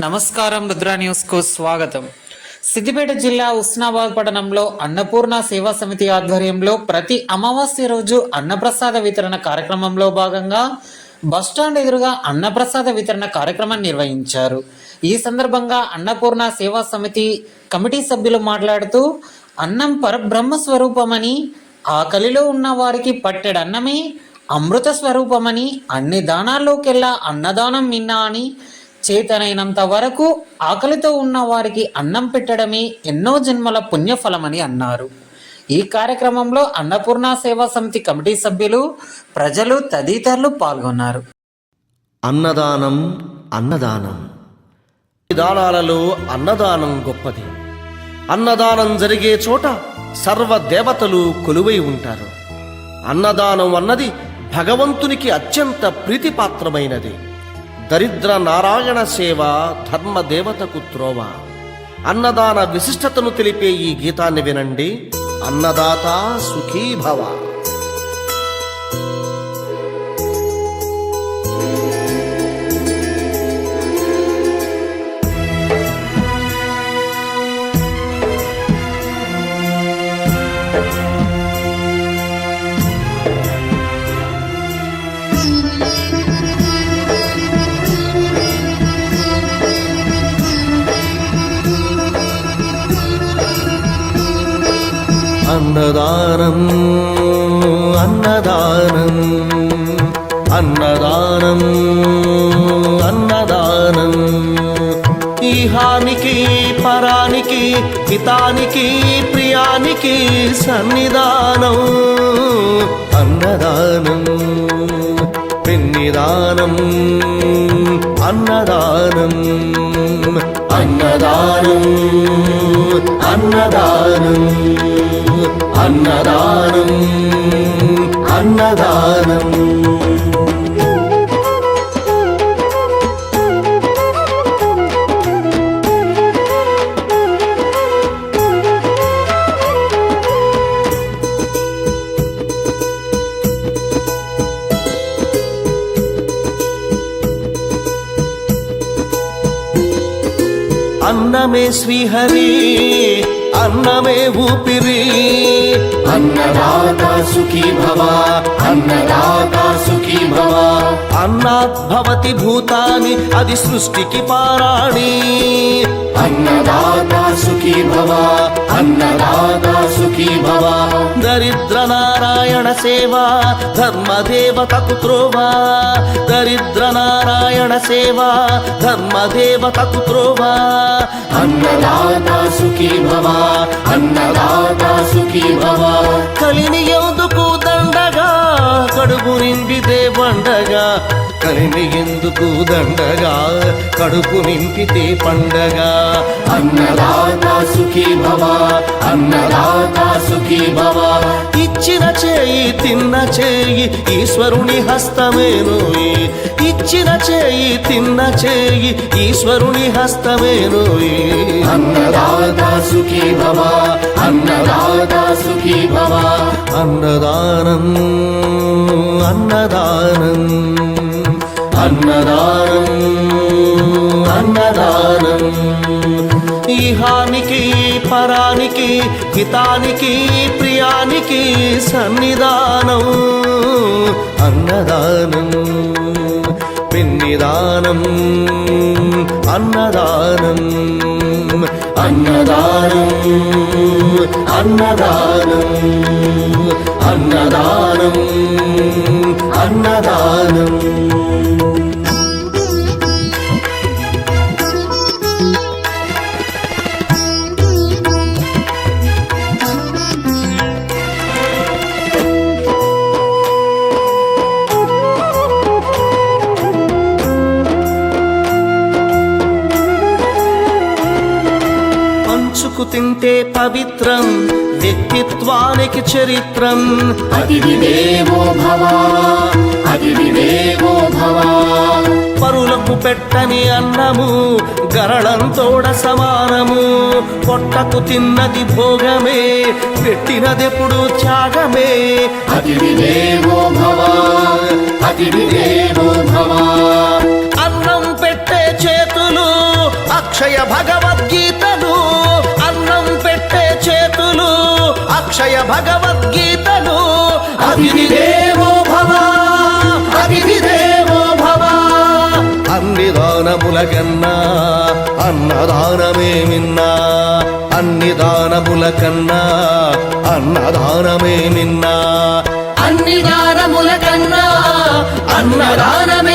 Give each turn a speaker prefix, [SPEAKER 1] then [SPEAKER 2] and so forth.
[SPEAKER 1] నమస్కారం, రుద్ర న్యూస్ కు స్వాగతం. సిద్దిపేట జిల్లా ఉస్నాబాద్ పట్టణంలో అన్నపూర్ణ సేవా సమితి ఆధ్వర్యంలో ప్రతి అమావాస్య రోజు అన్నప్రసాద వితరణ కార్యక్రమంలో భాగంగా బస్టాండ్ ఎదురుగా అన్నప్రసాద వితరణ కార్యక్రమం నిర్వహించారు. ఈ సందర్భంగా అన్నపూర్ణ సేవా సమితి కమిటీ సభ్యులు మాట్లాడుతూ, అన్నం పరబ్రహ్మ స్వరూపమని, ఆకలిలో ఉన్న వారికి పట్టెడన్నమే అమృత స్వరూపమని, అన్ని దానాల్లోకెల్లా అన్నదానం మిన్నా అని, చేతనైనంత వరకు ఆకలితో ఉన్న వారికి అన్నం పెట్టడమే ఎన్నో జన్మల పుణ్యఫలమని అన్నారు. ఈ కార్యక్రమంలో అన్నపూర్ణ సేవా సమితి కమిటీ సభ్యులు, ప్రజలు తదితరులు పాల్గొన్నారు.
[SPEAKER 2] అన్నదానం అన్నదానం దానాలలో అన్నదానం గొప్పది. అన్నదానం జరిగే చోట సర్వదేవతలు కొలువై ఉంటారు. అన్నదానం అన్నది భగవంతునికి అత్యంత ప్రీతిపాత్రమైనది. దరిద్ర నారాయణ సేవ ధర్మదేవతకు త్రోవ. అన్నదాన విశిష్టతను తెలిపే ఈ గీతాన్ని వినండి. అన్నదాత సుఖీ భవ. అన్నదానం అన్నదానం అన్నదానం అన్నదానం ఈహానికి పరానికి హితానికి ప్రియానికి సన్నిధానం. అన్నదానం పెన్నిదానం అన్నదానం అన్నదానం అన్నదానం అన్నదానం అన్నదానం. అన్నమే శ్రీహరి, అన్నమే ఊపిరి.
[SPEAKER 3] అన్నదాత సుఖీ భవ, అన్నదాత సుఖీ భవ.
[SPEAKER 2] అన్నాత్ భవతి భూతాని, అది సృష్టికి పారాణి.
[SPEAKER 3] అన్నదాత సుఖీ భవ, అన్నదాత సుఖీ భవ.
[SPEAKER 2] దరిద్ర నారాయణ సేవ ధర్మదేవతకు త్రోవ. దరిద్ర నారాయణ సేవ ధర్మదేవతకు త్రోవ.
[SPEAKER 3] అన్నదాత సుఖీ భవ, అన్నదాత సుఖీ భవ.
[SPEAKER 2] కలిని ఎందుకు దండగా, కడుపు నింపితే పండగా. కలిని ఎందుకు దండగా, కడుపు నింపితే పండగ.
[SPEAKER 3] అన్నదాత సుఖీ భవ, అన్నదాత సుఖీ భవ.
[SPEAKER 2] ఇచ్చిన చేయి తిన్న చేయి ఈశ్వరుని హస్తమేనోయి. ఇచ్చిన చేయి తిన్న చేయి ఈశ్వరుని హస్తమేనోయి.
[SPEAKER 3] అన్నదాత సుఖీ భవ, అన్నదాత సుఖీ భవ.
[SPEAKER 2] అన్నదానం అన్నదానం అన్నదానం అన్నదానం ఈహానికి పరానికి హితానికి ప్రియానికి సన్నిధానం. అన్నదానం పెన్నిదానం అన్నదానం అన్నదానం అన్నదానం అన్నదానం అన్నదానం. పంచుకు తింటే పవిత్రం, వ్యక్తిత్వానికి చరిత్రం.
[SPEAKER 3] అతిథి దేవో భవ, అతిథి దేవో భవ.
[SPEAKER 2] పరులకు పెట్టని అన్నము గరళంతోడ సమానము. పొట్టకు తిన్నది భోగమే, పెట్టినదెప్పుడు త్యాగమే.
[SPEAKER 3] అతిథి దేవో భవ, అతిథి దేవో భవ.
[SPEAKER 2] అన్నం పెట్టే చేతులు అక్షయ భగవద్గీతలు అన్నం పెట్టే చేతులు అక్షయ భగవద్గీతలు అతిథి దేవో భవ అతిథి దేవో భవ అన్ని దానముల కన్నా అన్నదానమే మిన్నా అన్ని దానముల కన్నా అన్నదానమే మిన్నా అన్ని దానముల కన్నా అన్నదానమే